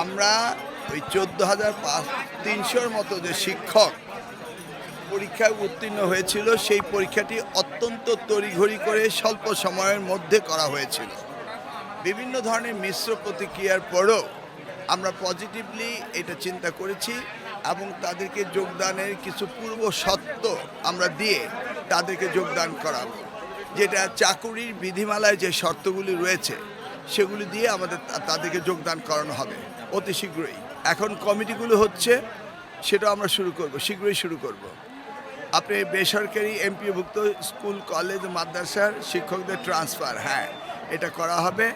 আমরা ওই 14,300-র মতো যে শিক্ষক পরীক্ষায় উত্তীর্ণ হয়েছিল, সেই পরীক্ষাটি অত্যন্ত তড়িঘড়ি করে স্বল্প সময়ের মধ্যে করা হয়েছিল। বিভিন্ন ধরনের মিশ্র প্রতিক্রিয়ার পরেও আমরা পজিটিভলি এটা চিন্তা করেছি এবং তাদেরকে যোগদানের কিছু পূর্ব শর্ত আমরা দিয়ে তাদেরকে যোগদান করাবো, যেটা চাকুরির বিধিমালায় যে শর্তগুলি রয়েছে সেগুলি দিয়ে আমাদের তাদেরকে যোগদান করানো হবে অতি শীঘ্রই। এখন কমিটিগুলো হচ্ছে, সেটা আমরা শুরু করব, শীঘ্রই শুরু করব। আপনি বেসরকারি এমপিওভুক্ত স্কুল, কলেজ, মাদ্রাসার শিক্ষকদের ট্রান্সফার, হ্যাঁ, এটা করা হবে।